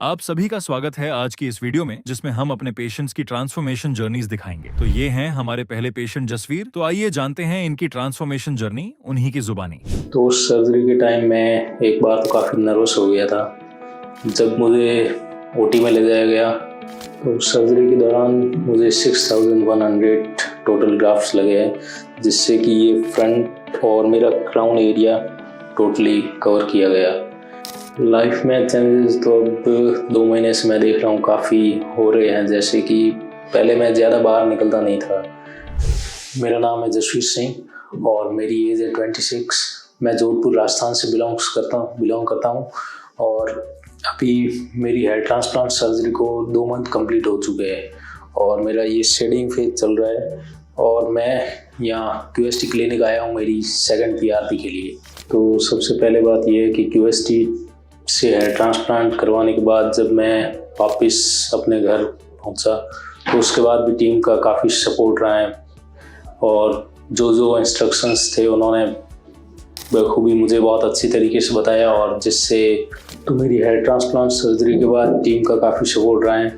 आप सभी का स्वागत है आज की इस वीडियो में, जिसमें हम अपने पेशेंट्स की ट्रांसफॉर्मेशन जर्नीज दिखाएंगे। तो ये हैं हमारे पहले पेशेंट जसवीर। तो आइए जानते हैं इनकी ट्रांसफॉर्मेशन जर्नी उन्हीं की जुबानी। तो उस सर्जरी के टाइम में एक बार तो काफ़ी नर्वस हो गया था। जब मुझे ओटी में ले जाया गया तो सर्जरी के दौरान मुझे 6100 टोटल ग्राफ्ट्स लगे हैं, जिससे कि ये फ्रंट और मेरा क्राउन एरिया टोटली कवर किया गया। लाइफ में चेंजेस तो अब 2 महीने से मैं देख रहा हूँ काफ़ी हो रहे हैं। जैसे कि पहले मैं ज़्यादा बाहर निकलता नहीं था। मेरा नाम है जसवीर सिंह और मेरी एज है 26। मैं जोधपुर राजस्थान से बिलोंग करता हूँ और अभी मेरी हेयर ट्रांसप्लांट सर्जरी को 2 मंथ कंप्लीट हो चुके हैं और मेरा ये शेडिंग फेज चल रहा है और मैं यहाँ QST क्लिनिक आया हूँ मेरी सेकंड PRP के लिए। तो सबसे पहले बात ये है कि QST से हेयर ट्रांसप्लांट करवाने के बाद जब मैं वापस अपने घर पहुँचा तो उसके बाद भी टीम का काफ़ी सपोर्ट रहा है और जो इंस्ट्रक्शंस थे उन्होंने बखूबी मुझे बहुत अच्छी तरीके से बताया और जिससे तो मेरी हेयर ट्रांसप्लांट सर्जरी के बाद टीम का काफ़ी सपोर्ट रहा है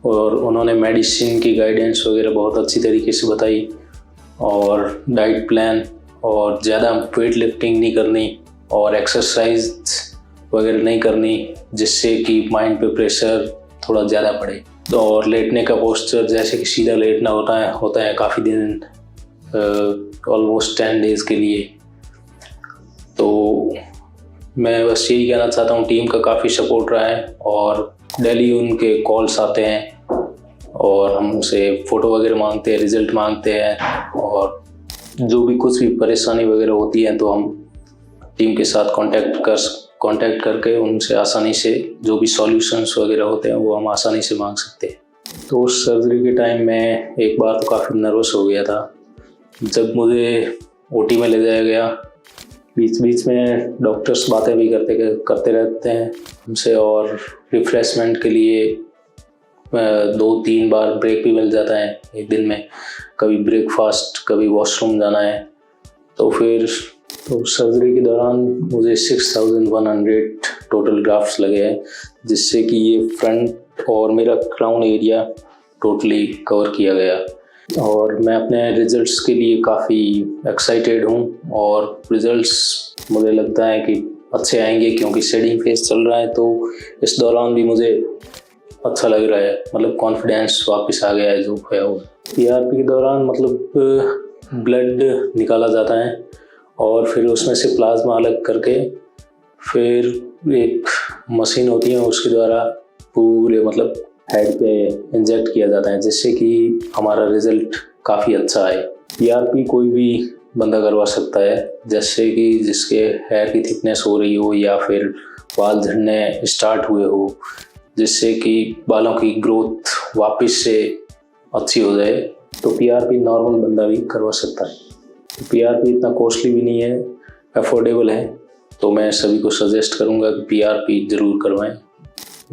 और उन्होंने मेडिसिन की गाइडेंस वगैरह बहुत अच्छी तरीके से बताई और डाइट प्लान और ज़्यादा वेट लिफ्टिंग नहीं करनी और एक्सरसाइज वगैरह नहीं करनी, जिससे कि माइंड पे प्रेशर थोड़ा ज़्यादा पड़े। और लेटने का पोस्चर जैसे कि सीधा लेटना होता है काफ़ी दिन, ऑलमोस्ट 10 डेज़ के लिए। तो मैं बस यही कहना चाहता हूँ, टीम का काफ़ी सपोर्ट रहा है और डेली उनके कॉल्स आते हैं और हम उनसे फ़ोटो वगैरह मांगते हैं, रिज़ल्ट मांगते हैं और जो भी कुछ भी परेशानी वगैरह होती है तो हम टीम के साथ कांटेक्ट करके उनसे आसानी से जो भी सॉल्यूशंस वगैरह होते हैं वो हम आसानी से मांग सकते हैं। तो उस सर्जरी के टाइम में एक बार तो काफ़ी नर्वस हो गया था। जब मुझे ओटी में ले जाया गया, बीच में डॉक्टर्स बातें भी करते रहते हैं हमसे और रिफ्रेशमेंट के लिए 2-3 बार ब्रेक भी मिल जाता है एक दिन में, कभी ब्रेकफास्ट, कभी वॉशरूम जाना है। तो सर्जरी के दौरान मुझे 6100 टोटल ग्राफ्ट्स लगे हैं, जिससे कि ये फ्रंट और मेरा क्राउन एरिया टोटली कवर किया गया और मैं अपने रिजल्ट्स के लिए काफ़ी एक्साइटेड हूँ और रिजल्ट्स मुझे लगता है कि अच्छे आएंगे क्योंकि शेडिंग फेज चल रहा है। तो इस दौरान भी मुझे अच्छा लग रहा है, मतलब कॉन्फिडेंस वापस आ गया है जो खोया हुआ। PRP के दौरान मतलब ब्लड निकाला जाता है और फिर उसमें से प्लाज्मा अलग करके फिर एक मशीन होती है उसके द्वारा पूरे मतलब हेड पे इंजेक्ट किया जाता है, जिससे कि हमारा रिजल्ट काफ़ी अच्छा आए। PRP कोई भी बंदा करवा सकता है, जैसे कि जिसके हेयर की थिकनेस हो रही हो या फिर बाल झड़ने स्टार्ट हुए हो, जिससे कि बालों की ग्रोथ वापस से अच्छी हो जाए। तो PRP नॉर्मल बंदा भी करवा सकता है। PRP इतना कॉस्टली भी नहीं है, अफोर्डेबल है, तो मैं सभी को सजेस्ट करूंगा कि PRP ज़रूर करवाएं।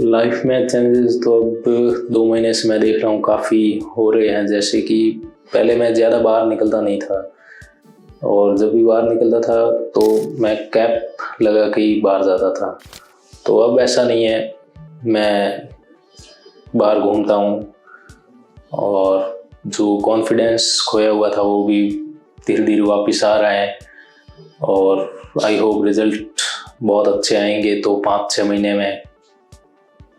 लाइफ में चेंजेस तो अब 2 महीने से मैं देख रहा हूँ काफ़ी हो रहे हैं। जैसे कि पहले मैं ज़्यादा बाहर निकलता नहीं था और जब भी बाहर निकलता था तो मैं कैप लगा के ही बाहर जाता था। तो अब ऐसा नहीं है, मैं बाहर घूमता हूँ और जो कॉन्फिडेंस खोया हुआ था वो भी धीरे धीरे वापस आ रहा है और आई होप रिज़ल्ट बहुत अच्छे आएंगे तो 5-6 महीने में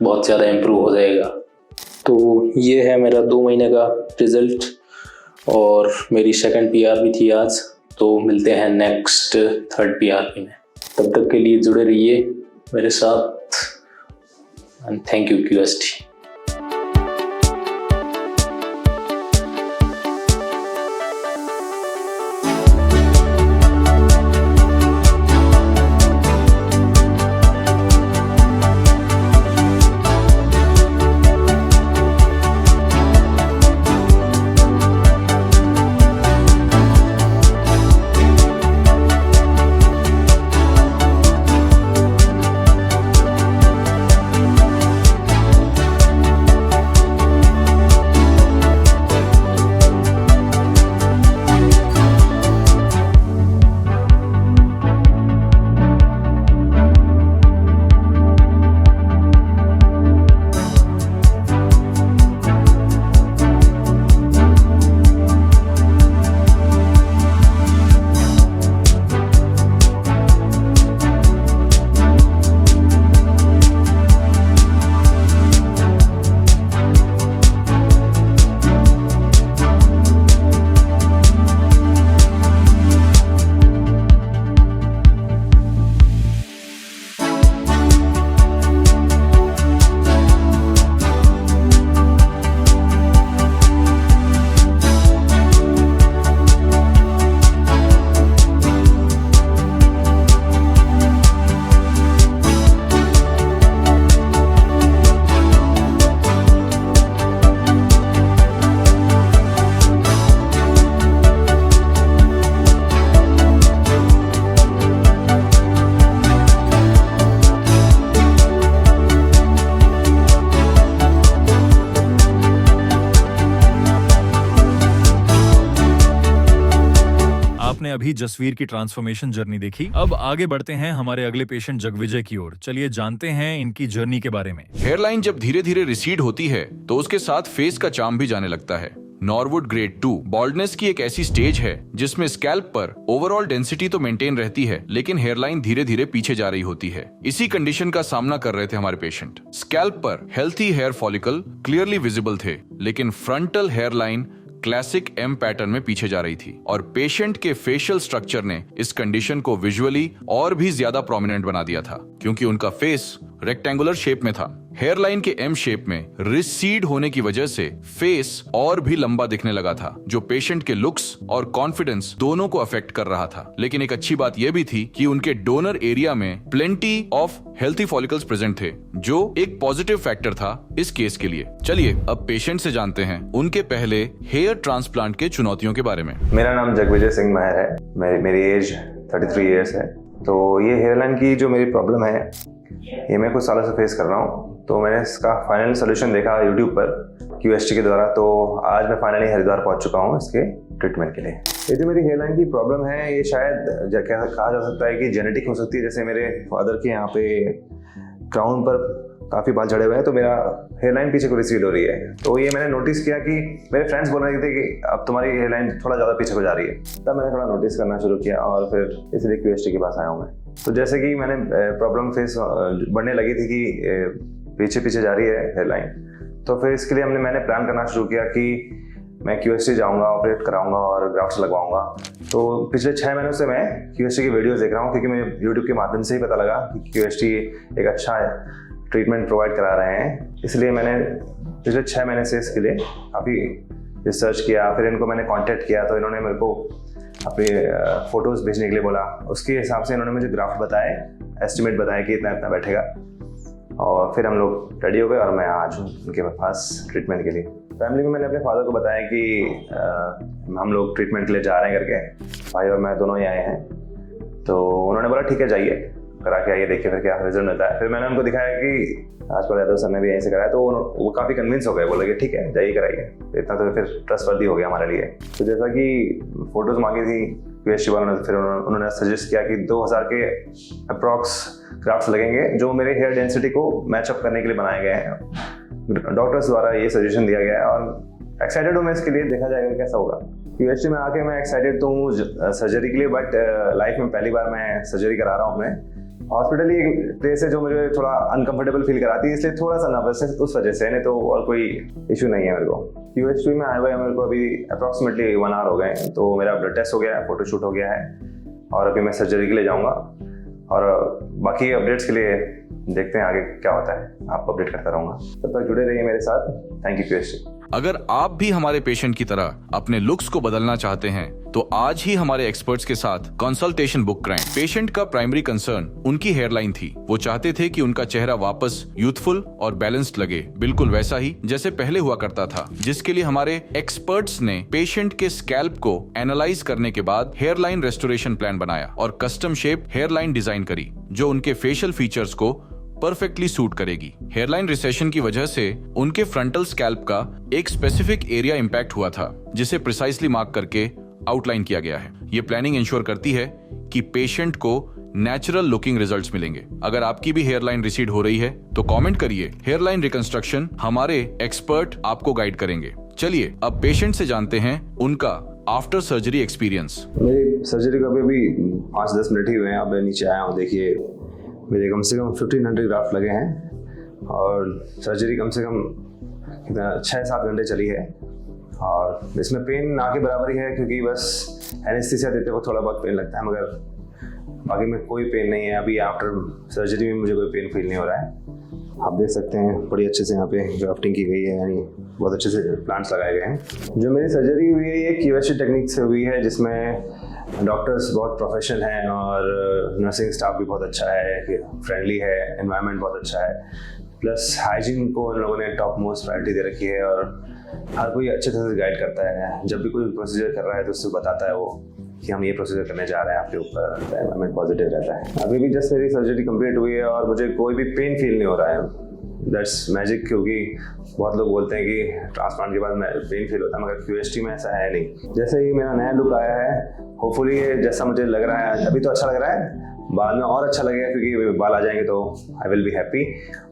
बहुत ज़्यादा इम्प्रूव हो जाएगा। तो ये है मेरा 2 महीने का रिज़ल्ट और मेरी सेकंड PRP थी आज। तो मिलते हैं नेक्स्ट 3rd PRP में। तब तक के लिए जुड़े रहिए मेरे साथ एंड थैंक यू QST। आपने अभी जसवीर की ट्रांसफॉर्मेशन जर्नी देखी। अब आगे बढ़ते हैं हमारे अगले पेशेंट जगविजय की ओर। चलिए जानते हैं इनकी जर्नी के बारे में। हेयरलाइन जब धीरे धीरे रिसीड होती है तो उसके साथ फेस का चार्म भी जाने लगता है। नॉरवुड ग्रेड 2 बॉल्डनेस की एक ऐसी स्टेज है जिसमें स्कैल्प पर ओवरऑल डेंसिटी तो मेंटेन रहती है, लेकिन हेयरलाइन धीरे धीरे पीछे जा रही होती है। इसी कंडीशन का सामना कर रहे थे हमारे पेशेंट। स्कैल्प पर healthy hair follicle clearly visible थे, लेकिन frontal hairline classic M pattern में पीछे जा रही थी और पेशेंट के फेशियल स्ट्रक्चर ने इस कंडीशन को विजुअली और भी ज्यादा प्रोमिनेंट बना दिया था, क्योंकि उनका फेस रेक्टेंगुलर शेप में था। हेयरलाइन के एम शेप में रिसीड होने की वजह से फेस और भी लंबा दिखने लगा था, जो पेशेंट के लुक्स और कॉन्फिडेंस दोनों को अफेक्ट कर रहा था। लेकिन एक अच्छी बात यह भी थी कि उनके डोनर एरिया में plenty of healthy follicles present थे, जो एक पॉजिटिव फैक्टर था इस केस के लिए। चलिए अब पेशेंट से जानते हैं उनके पहले हेयर ट्रांसप्लांट के चुनौतियों के बारे में। मेरा नाम जगविजय सिंह महर है। मेरी एज 33 ईयर्स है। तो ये हेयरलाइन की जो मेरी प्रॉब्लम है ये मैं कुछ सालों से फेस कर रहा हूँ। तो मैंने इसका फाइनल सोल्यूशन देखा यूट्यूब पर QST के द्वारा। तो आज मैं फाइनली हरिद्वार पहुँच चुका हूँ इसके ट्रीटमेंट के लिए। ये जो मेरी हेयरलाइन की प्रॉब्लम है ये शायद कहा जा सकता है कि जेनेटिक हो सकती है। जैसे मेरे फादर के यहाँ पे क्राउन पर काफ़ी बाल झड़े हुए हैं, तो मेरा हेयरलाइन पीछे को रिसीड हो रही है। तो ये मैंने नोटिस किया कि मेरे फ्रेंड्स बोल रहे थे कि अब तुम्हारी हेयरलाइन थोड़ा ज़्यादा पीछे को जा रही है। तब मैंने थोड़ा नोटिस करना शुरू किया और फिर इसलिए QST के पास आया हूँ मैं। तो जैसे कि मैंने प्रॉब्लम फेस बढ़ने लगी थी कि पीछे पीछे जा रही है हेयरलाइन, तो फिर इसके लिए मैंने प्लान करना शुरू किया कि मैं QST जाऊँगा, ऑपरेट कराऊँगा और ग्राफ्ट्स लगवाऊँगा। तो पिछले 6 महीनों से मैं QST की वीडियोज़ देख रहा हूँ, क्योंकि मुझे यूट्यूब के माध्यम से ही पता लगा कि QST एक अच्छा ट्रीटमेंट प्रोवाइड करा रहे हैं। इसलिए मैंने पिछले 6 महीने से इसके लिए काफ़ी रिसर्च किया। फिर इनको मैंने कांटेक्ट किया, तो इन्होंने मेरे को अपने फ़ोटोज़ भेजने के लिए बोला। उसके हिसाब से इन्होंने मुझे ग्राफ्ट बताए, एस्टिमेट बताया कि इतना इतना बैठेगा, और फिर हम लोग रेडी हो गए और मैं आज हूँ उनके पास ट्रीटमेंट के लिए। फैमिली में मैंने अपने फादर को बताया कि हम लोग ट्रीटमेंट के लिए जा रहे हैं करके। भाई और मैं दोनों ही आए हैं। तो उन्होंने बोला ठीक है जाइए, करा के आइए, देखिए फिर क्या रिजल्ट मिलता है। फिर मैंने उनको दिखाया कि आजकल यादव सर ने भी यहीं से कराया, तो वो काफ़ी कन्विंस हो गए, बोले कि ठीक है जाइए कराइए। इतना तो फिर ट्रस्टवर्दी हो गया हमारे लिए। तो जैसा कि फ़ोटोज़ मांगी थी QST वालों ने, फिर उन्होंने सजेस्ट किया कि 2000 के अप्रॉक्स ग्राफ्ट्स लगेंगे, जो मेरे हेयर डेंसिटी को मैचअप करने के लिए बनाए गए हैं। डॉक्टर्स द्वारा ये सजेशन दिया गया है और एक्साइटेड हूँ मैं इसके लिए। देखा जाएगा कैसा होगा। QST में आके मैं एक्साइटेड तो हूँ सर्जरी के लिए, बट लाइफ में पहली बार मैं सर्जरी करा रहा हूँ अपने। हॉस्पिटल ही एक प्लेस है जो मुझे थोड़ा अनकंफर्टेबल फील कराती है, इसलिए थोड़ा सा नर्वस है उस वजह से, नहीं तो और कोई इशू नहीं है मेरे को। QST में आए हुए मेरे को अभी अप्रॉक्सीमेटली 1 आवर हो गए हैं। तो मेरा ब्लड टेस्ट हो गया है, फोटोशूट हो गया है, और अभी मैं सर्जरी के लिए जाऊँगा। और बाकी अपडेट्स के लिए देखते हैं आगे क्या होता है, आपको अपडेट करता रहूँगा। तब तक जुड़े रहिए मेरे साथ। Thank you QST। अगर आप भी हमारे पेशेंट की तरह अपने लुक्स को बदलना चाहते हैं तो आज ही हमारे एक्सपर्ट्स के साथ कंसल्टेशन बुक कराएं। पेशेंट का प्राइमरी कंसर्न उनकी हेयरलाइन थी। वो चाहते थे कि उनका चेहरा वापस यूथफुल और बैलेंस्ड लगे, बिल्कुल वैसा ही जैसे पहले हुआ करता था, जिसके लिए हमारे एक्सपर्ट्स ने पेशेंट के स्कैल्प को एनालाइज करने के बाद हेयरलाइन रेस्टोरेशन प्लान बनाया और कस्टम शेप हेयरलाइन डिजाइन करी, जो उनके फेशियल फीचर्स को परफेक्टली सूट करेगी। हेयरलाइन रिसेशन की वजह से उनके फ्रंटल स्कैल्प का एक स्पेसिफिक एरिया इंपैक्ट हुआ था, जिसे प्रिसाइसली मार्क करके आउटलाइन किया गया है। ये प्लानिंग इंश्योर करती है कि पेशेंट को नेचुरल लुकिंग रिजल्ट्स मिलेंगे। अगर आपकी भी हेयरलाइन रिसीड हो रही है तो कमेंट करिए। हेयरलाइन रिकंस्ट्रक्शन हमारे एक्सपर्ट आपको गाइड करेंगे। चलिए अब पेशेंट से जानते हैं उनका आफ्टर सर्जरी एक्सपीरियंस। मेरी सर्जरी को अभी 5-10 मिनट ही हुए हैं। अब मैं नीचे आया हूँ, देखिए मेरे कम से कम 1500 ग्राफ्ट लगे हैं और सर्जरी कम से कम 6-7 घंटे चली है। और इसमें पेन ना के बराबर ही है, क्योंकि बस एनेस्थीसिया देते वक्त थोड़ा बहुत पेन लगता है, मगर बाकी में कोई पेन नहीं है। अभी आफ्टर सर्जरी में मुझे कोई पेन फील नहीं हो रहा है। आप देख सकते हैं बड़ी अच्छे से यहाँ पे ग्राफ्टिंग की गई है, यानी बहुत अच्छे से प्लांट्स लगाए गए हैं। जो मेरी सर्जरी हुई है ये QST टेक्निक से हुई है, जिसमें डॉक्टर्स बहुत प्रोफेशनल हैं और नर्सिंग स्टाफ भी बहुत अच्छा है, फ्रेंडली है, एनवायरनमेंट बहुत अच्छा है, प्लस हाइजीन को उन लोगों ने टॉप मोस्ट प्रायोरिटी दे रखी है और हर कोई अच्छे तरह से गाइड करता है। जब भी कोई प्रोसीजर कर रहा है तो उससे बताता है वो कि हम ये प्रोसीजर करने जा रहे हैं आपके ऊपर। एनवायरनमेंट पॉजिटिव रहता है। अभी भी जस्ट मेरी सर्जरी कंप्लीट हुई है और मुझे कोई भी पेन फील नहीं हो रहा है। दैट्स मैजिक, क्योंकि बहुत लोग बोलते हैं कि ट्रांसप्लांट के बाद पेन फील होता है, मगर QST में ऐसा है नहीं। जैसे ही मेरा नया लुक आया है, होपफुली जैसा मुझे लग रहा है अभी तो अच्छा लग रहा है, बाद में और अच्छा लगेगा क्योंकि बाल आ जाएंगे तो आई विल बी हैप्पी।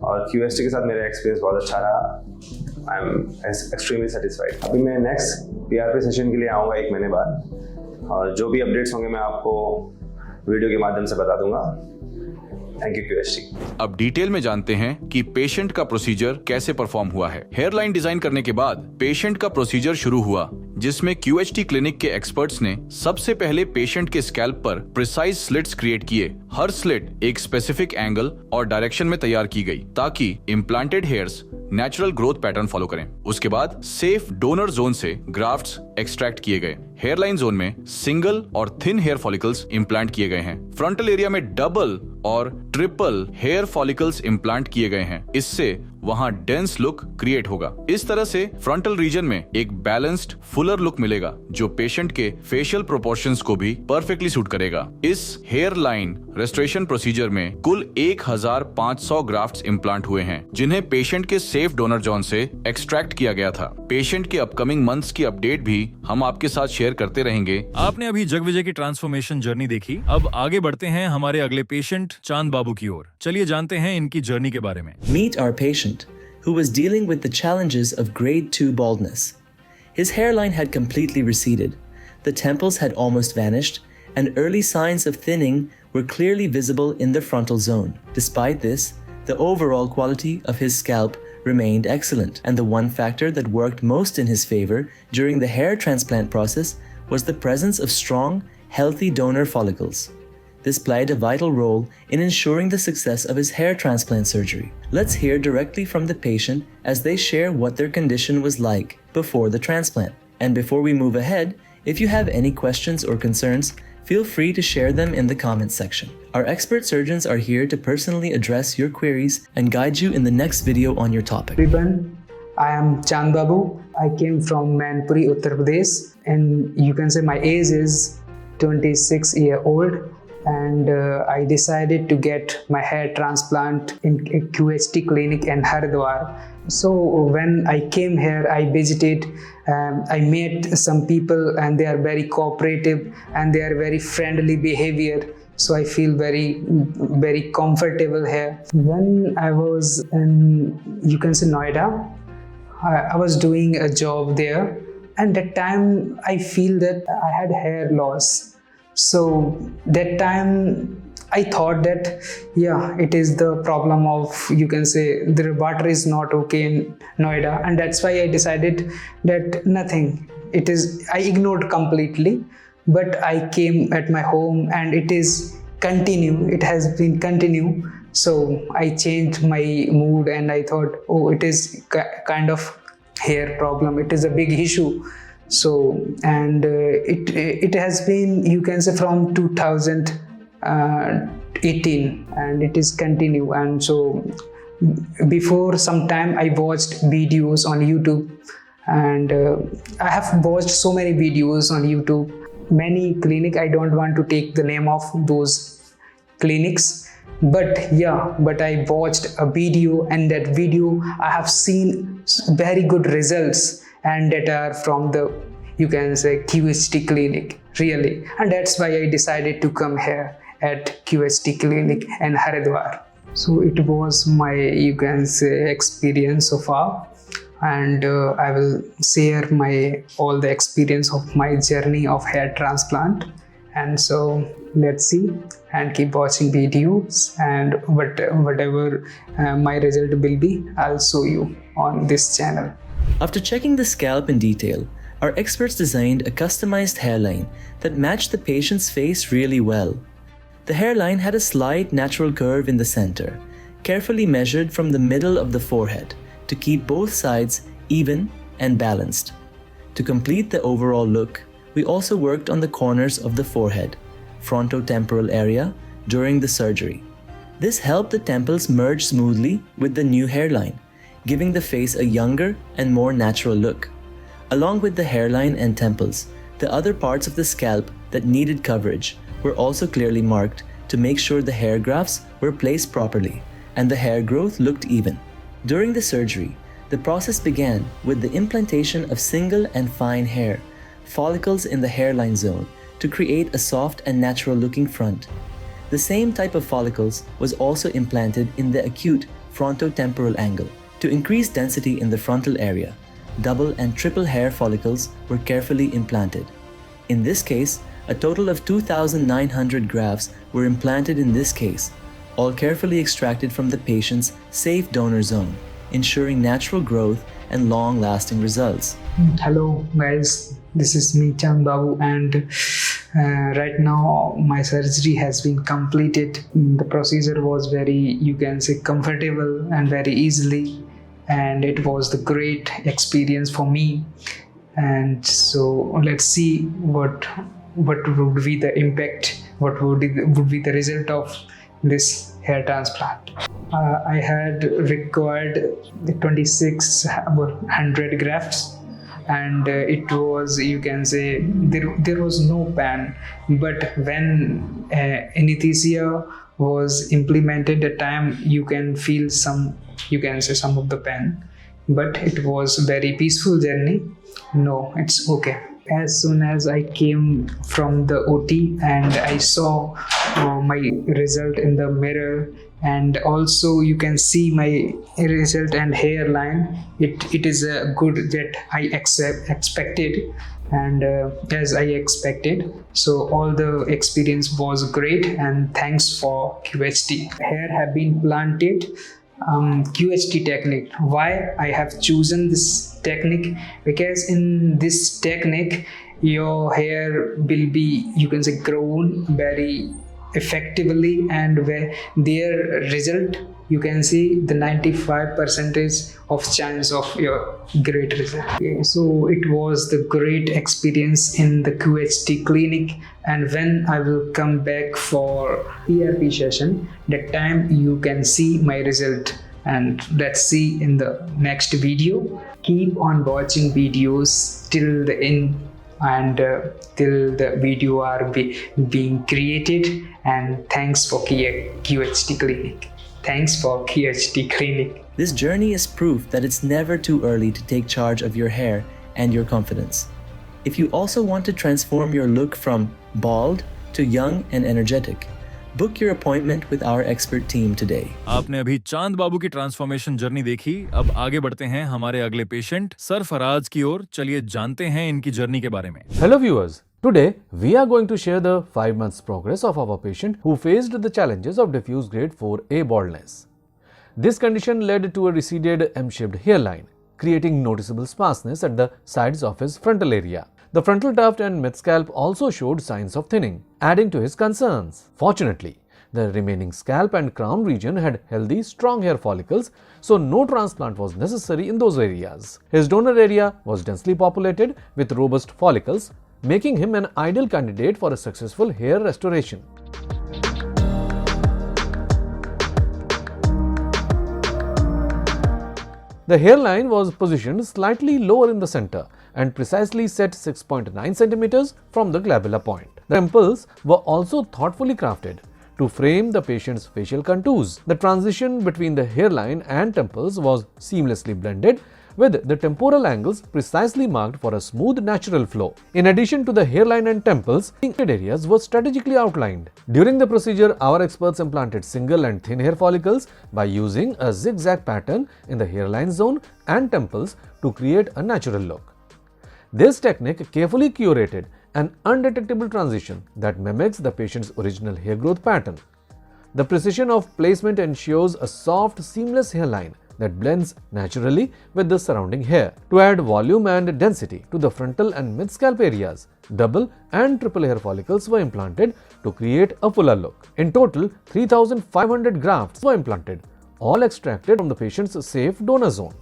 और QST के साथ मेरा एक्सपीरियंस बहुत अच्छा रहा, आई एम एक्सट्रीमली सेटिस्फाइड। अभी मैं नेक्स्ट PRP सेशन के लिए आऊँगा 1 महीने बाद, और जो भी अपडेट्स होंगे मैं आपको वीडियो के माध्यम से बता दूंगा। Thank you QST। अब डिटेल में जानते हैं कि पेशेंट का प्रोसीजर कैसे परफॉर्म हुआ है। हेयरलाइन डिजाइन करने के बाद पेशेंट का प्रोसीजर शुरू हुआ, जिसमें QHT क्लिनिक के एक्सपर्ट्स ने सबसे पहले पेशेंट के स्कैल्प पर प्रिसाइज स्लिट्स क्रिएट किए। हर स्लिट एक स्पेसिफिक एंगल और डायरेक्शन में तैयार की गई ताकि implanted hairs natural growth pattern follow करें। उसके बाद सेफ डोनर जोन से ग्राफ्ट्स एक्सट्रैक्ट किए गए। हेयरलाइन जोन में सिंगल और थिन हेयर फॉलिकल्स इम्प्लांट किए गए हैं। फ्रंटल एरिया में डबल और ट्रिपल हेयर फॉलिकल्स इम्प्लांट किए गए हैं। इससे वहां डेंस लुक क्रिएट होगा। इस तरह से फ्रंटल रीजन में एक बैलेंस्ड फुलर लुक मिलेगा, जो पेशेंट के फेशियल प्रोपोर्शंस को भी परफेक्टली सूट करेगा। इस हेयर लाइन रेस्टोरेशन प्रोसीजर में कुल 1500 ग्राफ्ट्स इम्प्लांट हुए हैं, जिन्हें पेशेंट के सेफ डोनर जोन से एक्सट्रैक्ट किया गया था। पेशेंट के अपकमिंग मंथ्स की अपडेट भी हम आपके साथ शेयर करते रहेंगे। आपने अभी जगविजय की ट्रांसफॉर्मेशन जर्नी देखी। अब आगे बढ़ते हैं हमारे अगले पेशेंट चांद बाबू की ओर। चलिए जानते हैं इनकी जर्नी के बारे में। Meet our patient, who was dealing with the challenges of grade 2 baldness. His hairline had completely receded, the temples had almost vanished, and early signs of thinning were clearly visible in the frontal zone. Despite this, the overall quality of his scalp remained excellent, and the one factor that worked most in his favor during the hair transplant process was the presence of strong, healthy donor follicles. This played a vital role in ensuring the success of his hair transplant surgery. Let's hear directly from the patient as they share what their condition was like before the transplant. And before we move ahead, if you have any questions or concerns, feel free to share them in the comments section. Our expert surgeons are here to personally address your queries and guide you in the next video on your topic. Everyone, I am Chand Babu. I came from Mainpuri, Uttar Pradesh, and you can say my age is 26-year-old. And I decided to get my hair transplant in a QHT clinic in Haridwar. So when I came here, I visited, I met some people, and they are very cooperative and they are very friendly behavior. So I feel very comfortable here. When I was in, you can say, Noida, I was doing a job there, and that time I feel that I had hair loss. So that time I thought that it is the problem of, you can say, the water is not okay in Noida, and that's why I decided that nothing, it is, I ignored completely. But I came at my home and it has been continue. So I changed my mood and I thought, it is kind of hair problem, it is a big issue. So, and it has been, you can say, from 2018, and it is continue. And so before some time I watched videos on YouTube, and I have watched so many videos on YouTube, many clinic, I don't want to take the name of those clinics, but I watched a video, and that video I have seen very good results, and that are from the, you can say, QHT clinic, really. And that's why I decided to come here at QHT clinic in Haridwar. So it was my, you can say, experience so far, and I will share all the experience of my journey of hair transplant. And so let's see and keep watching videos, and whatever my result will be, I'll show you on this channel. After checking the scalp in detail, our experts designed a customized hairline that matched the patient's face really well. The hairline had a slight natural curve in the center, carefully measured from the middle of the forehead to keep both sides even and balanced. To complete the overall look, we also worked on the corners of the forehead, frontotemporal area, during the surgery. This helped the temples merge smoothly with the new hairline, giving the face a younger and more natural look. Along with the hairline and temples, the other parts of the scalp that needed coverage were also clearly marked to make sure the hair grafts were placed properly and the hair growth looked even. During the surgery, the process began with the implantation of single and fine hair, follicles in the hairline zone, to create a soft and natural looking front. The same type of follicles was also implanted in the acute frontotemporal angle. To increase density in the frontal area, double and triple hair follicles were carefully implanted. In this case, a total of 2,900 grafts were implanted in this case, all carefully extracted from the patient's safe donor zone, ensuring natural growth and long-lasting results. Hello guys, this is me Chand Babu, and right now my surgery has been completed. The procedure was very, you can say, comfortable and very easily, and it was the great experience for me. And so let's see what would be the impact, what would be the result of this hair transplant. I had required 2,600 grafts, and it was, you can say, there was no pain, but when anesthesia was implemented, at time you can feel some, you can say, some of the pain, but it was very peaceful journey. No, it's okay. As soon as I came from the OT and I saw my result in the mirror, and also you can see my result and hairline, it is a good that I expected, and as I expected. So all the experience was great, and thanks for QHT. Hair have been planted QHT technique. Why I have chosen this technique? Because in this technique your hair will be, you can say, grown very effectively, and where their result, you can see the 95% of chance of your great result. Okay, so it was the great experience in the QHT clinic, and when I will come back for PRP session, that time you can see my result. And let's see in the next video. Keep on watching videos till the end, and till the video are being created. And thanks for QHT Clinic. Thanks for QHT Clinic. This journey is proof that it's never too early to take charge of your hair and your confidence. If you also want to transform your look from bald to young and energetic, book your appointment with our expert team today. आपने अभी चांद बाबू की transformation journey देखी। अब आगे बढ़ते हैं हमारे अगले पेशेंट सरफराज की ओर। चलिए जानते हैं इनकी जर्नी के बारे में। Hello viewers, today we are going to share the 5 months progress of our patient who faced the challenges of diffuse grade 4A baldness. This condition led to a receded M-shaped hairline, creating noticeable sparseness at the sides of his frontal area. The frontal tuft and mid-scalp also showed signs of thinning, adding to his concerns. Fortunately, the remaining scalp and crown region had healthy, strong hair follicles, so no transplant was necessary in those areas. His donor area was densely populated with robust follicles, making him an ideal candidate for a successful hair restoration. The hairline was positioned slightly lower in the center and precisely set 6.9 centimeters from the glabella point. The temples were also thoughtfully crafted to frame the patient's facial contours. The transition between the hairline and temples was seamlessly blended, with the temporal angles precisely marked for a smooth natural flow. In addition to the hairline and temples, areas were strategically outlined. During the procedure, our experts implanted single and thin hair follicles by using a zigzag pattern in the hairline zone and temples to create a natural look. This technique carefully curated an undetectable transition that mimics the patient's original hair growth pattern. The precision of placement ensures a soft, seamless hairline that blends naturally with the surrounding hair. To add volume and density to the frontal and mid-scalp areas, double and triple hair follicles were implanted to create a fuller look. In total, 3,500 grafts were implanted, all extracted from the patient's safe donor zone.1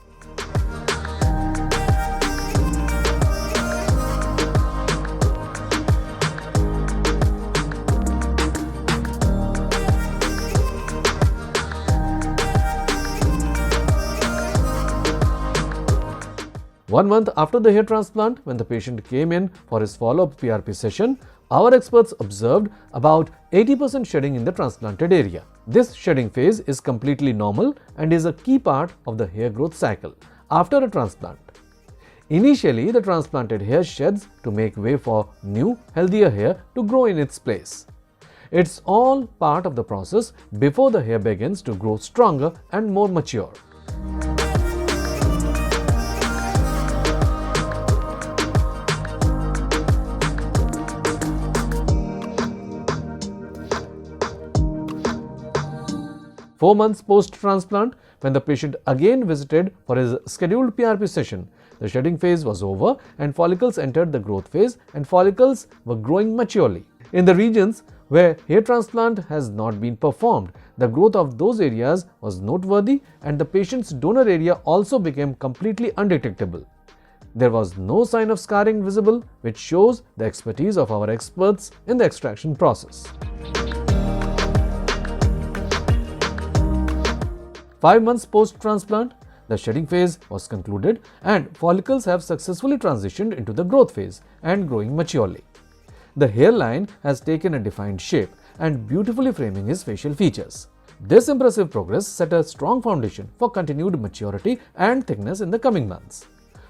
month after the hair transplant, when the patient came in for his follow-up PRP session, Our experts observed about 80% shedding in the transplanted area. This shedding phase is completely normal and is a key part of the hair growth cycle after a transplant. Initially, the transplanted hair sheds to make way for new, healthier hair to grow in its place. It's all part of the process before the hair begins to grow stronger and more mature. Four months post-transplant, when the patient again visited for his scheduled PRP session, the shedding phase was over and follicles entered the growth phase and follicles were growing maturely. In the regions where hair transplant has not been performed, the growth of those areas was noteworthy and the patient's donor area also became completely undetectable. There was no sign of scarring visible, which shows the expertise of our experts in the extraction process. 5 months post-transplant, the shedding phase was concluded and follicles have successfully transitioned into the growth phase and growing maturely. The hairline has taken a defined shape and beautifully framing his facial features. This impressive progress set a strong foundation for continued maturity and thickness in the coming months,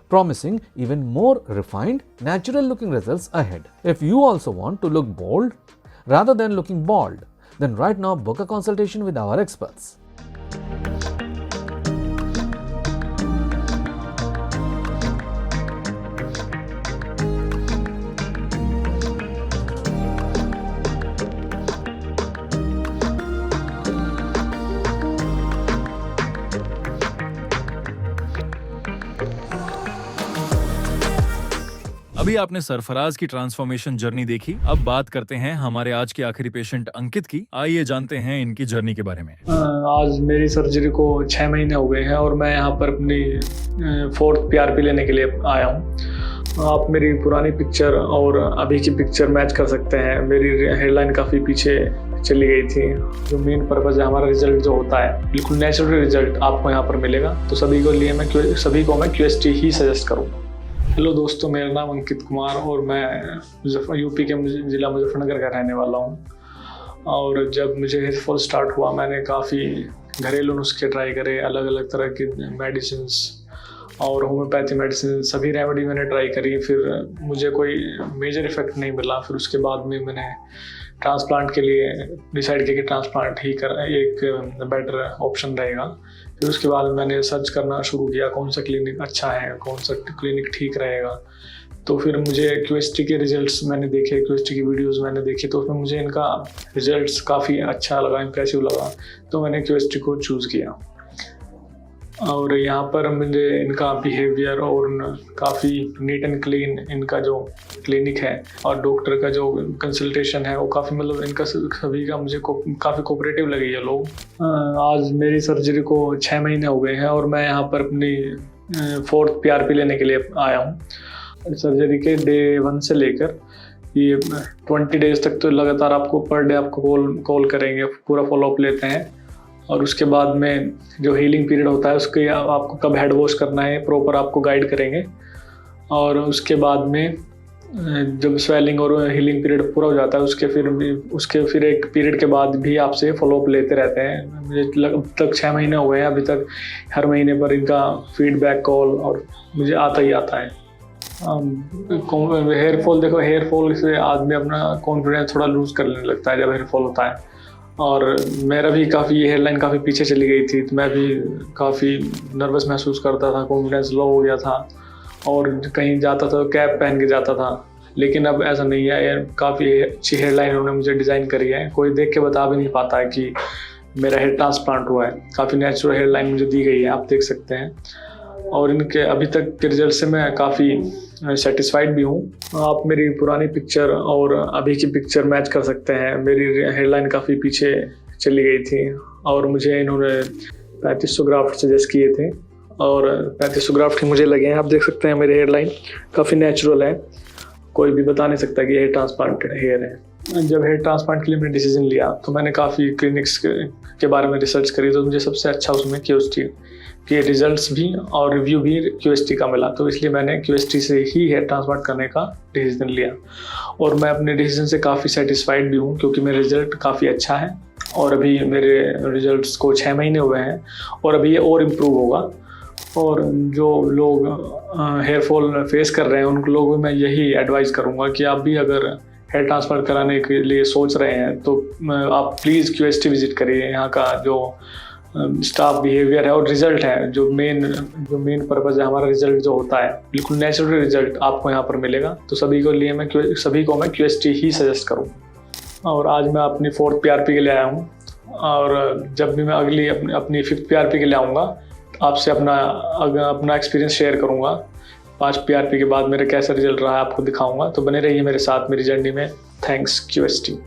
promising even more refined, natural-looking results ahead. If you also want to look bold rather than looking bald, then right now book a consultation with our experts. अभी आपने सरफराज की transformation journey देखी। अब बात करते हैं हमारे आज के आखिरी पेशेंट अंकित की। आइए जानते हैं इनकी जर्नी के बारे में। आज मेरी सर्जरी को 6 महीने हो गए हैं और मैं यहाँ पर अपनी 4th PRP लेने के लिए आया हूँ। आप मेरी पुरानी पिक्चर और अभी की पिक्चर मैच कर सकते हैं। मेरी हेयरलाइन काफ़ी पीछे चली गई थी। जो मेन पर्पज़ है, हमारा रिजल्ट जो होता है बिल्कुल नेचुरल रिजल्ट आपको यहाँ पर मिलेगा। तो सभी को मैं QST ही सजेस्ट करूँगा। हेलो दोस्तों, मेरा नाम अंकित कुमार और मैं यूपी के ज़िला मुजफ्फरनगर का रहने वाला हूँ। और जब मुझे हेयर फॉल स्टार्ट हुआ, मैंने काफ़ी घरेलू नुस्खे ट्राई करे, अलग अलग तरह की मेडिसिन्स और होम्योपैथी मेडिसिन, सभी रेमेडी मैंने ट्राई करी। फिर मुझे कोई मेजर इफ़ेक्ट नहीं मिला। फिर उसके बाद में मैंने ट्रांसप्लांट के लिए डिसाइड किया कि ट्रांसप्लांट ही एक बेटर ऑप्शन रहेगा। फिर उसके बाद मैंने सर्च करना शुरू किया कौन सा क्लिनिक अच्छा है, कौन सा क्लिनिक ठीक रहेगा। तो फिर मुझे QST के रिजल्ट्स मैंने देखे, QST की वीडियोस मैंने देखी, तो उसमें मुझे इनका रिजल्ट्स काफ़ी अच्छा लगा, इम्प्रेसिव लगा। तो मैंने QST को चूज़ किया। और यहाँ पर मुझे इनका बिहेवियर और काफ़ी नीट एंड क्लीन इनका जो क्लिनिक है और डॉक्टर का जो कंसल्टेशन है वो काफ़ी इनका सभी का मुझे काफ़ी कोऑपरेटिव लगी है लोग। आज मेरी सर्जरी को 6 महीने हो गए हैं और मैं यहाँ पर अपनी 4th PRP लेने के लिए आया हूँ। सर्जरी के डे 1 से लेकर ये 20 डेज तक तो लगातार आपको पर डे आपको कॉल करेंगे, पूरा फॉलोअप लेते हैं। और उसके बाद में जो हीलिंग पीरियड होता है उसके आपको कब हेड वॉश करना है प्रॉपर आपको गाइड करेंगे। और उसके बाद में जब स्वेलिंग और हीलिंग पीरियड पूरा हो जाता है उसके फिर एक पीरियड के बाद भी आपसे फॉलोअप लेते रहते हैं। मुझे अब तक 6 महीने हो गए हैं, अभी तक हर महीने पर इनका फीडबैक कॉल और मुझे आता ही आता है। हेयर फॉल से आदमी अपना कॉन्फिडेंस थोड़ा लूज़ करने लगता है जब हेयर फॉल होता है। और मेरा भी काफ़ी ये हेयरलाइन काफ़ी पीछे चली गई थी, तो मैं भी काफ़ी नर्वस महसूस करता था, कॉन्फिडेंस लो हो गया था और कहीं जाता था तो कैप पहन के जाता था। लेकिन अब ऐसा नहीं है, काफ़ी अच्छी हेयरलाइन उन्होंने मुझे डिज़ाइन करी है। कोई देख के बता भी नहीं पाता है कि मेरा हेयर ट्रांसप्लांट हुआ है। काफ़ी नेचुरल हेयरलाइन मुझे दी गई है, आप देख सकते हैं। और इनके अभी तक के रिजल्ट से मैं काफ़ी सेटिस्फाइड भी हूँ। आप मेरी पुरानी पिक्चर और अभी की पिक्चर मैच कर सकते हैं। मेरी हेयरलाइन काफ़ी पीछे चली गई थी और मुझे इन्होंने 3500 ग्राफ्ट सजेस्ट किए थे और 3500 ग्राफ्ट ही मुझे लगे हैं। आप देख सकते हैं मेरी हेयरलाइन काफ़ी नेचुरल है, कोई भी बता नहीं सकता कि हेयर ट्रांसप्लांटेड हेयर है। जब हेयर ट्रांसप्लांट के लिए मैंने डिसीजन लिया तो मैंने काफ़ी क्लिनिक्स के बारे में रिसर्च करी, तो मुझे सबसे अच्छा उसमें QST के रिजल्ट्स भी और रिव्यू भी QST का मिला, तो इसलिए मैंने QST से ही हेयर ट्रांसप्लांट करने का डिसीजन लिया। और मैं अपने डिसीजन से काफ़ी सेटिस्फाइड भी हूँ, क्योंकि मेरा रिजल्ट काफ़ी अच्छा है और अभी मेरे रिजल्ट्स को 6 महीने हुए हैं और अभी ये और इम्प्रूव होगा। और जो लोग हेयर फॉल फेस कर रहे हैं उन लोगों को मैं यही एडवाइस करूँगा कि आप भी अगर हेयर ट्रांसप्लांट कराने के लिए सोच रहे हैं तो आप प्लीज़ QST विज़िट करिए। यहाँ का जो स्टाफ बिहेवियर है और रिज़ल्ट है, जो मेन पर्पज़ है, हमारा रिज़ल्ट जो होता है बिल्कुल नेचुरल रिज़ल्ट आपको यहाँ पर मिलेगा। तो सभी को मैं QST ही सजेस्ट करूँगा। और आज मैं अपनी 4th PRP के लिए आया हूँ और जब भी मैं अगली अपनी 5th PRP के लिए आऊँगा आपसे अपना एक्सपीरियंस शेयर करूँगा। 5 PRP के बाद मेरा कैसा रिजल्ट रहा है आपको दिखाऊंगा। तो बने रहिए मेरे साथ मेरी जर्नी में। Thanks QST।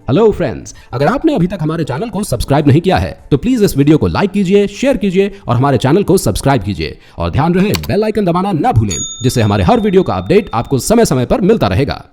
हेलो फ्रेंड्स, अगर आपने अभी तक हमारे चैनल को सब्सक्राइब नहीं किया है तो प्लीज इस वीडियो को लाइक कीजिए, शेयर कीजिए और हमारे चैनल को सब्सक्राइब कीजिए। और ध्यान रहे बेल आइकन दबाना ना भूलें, जिससे हमारे हर वीडियो का अपडेट आपको समय समय पर मिलता रहेगा।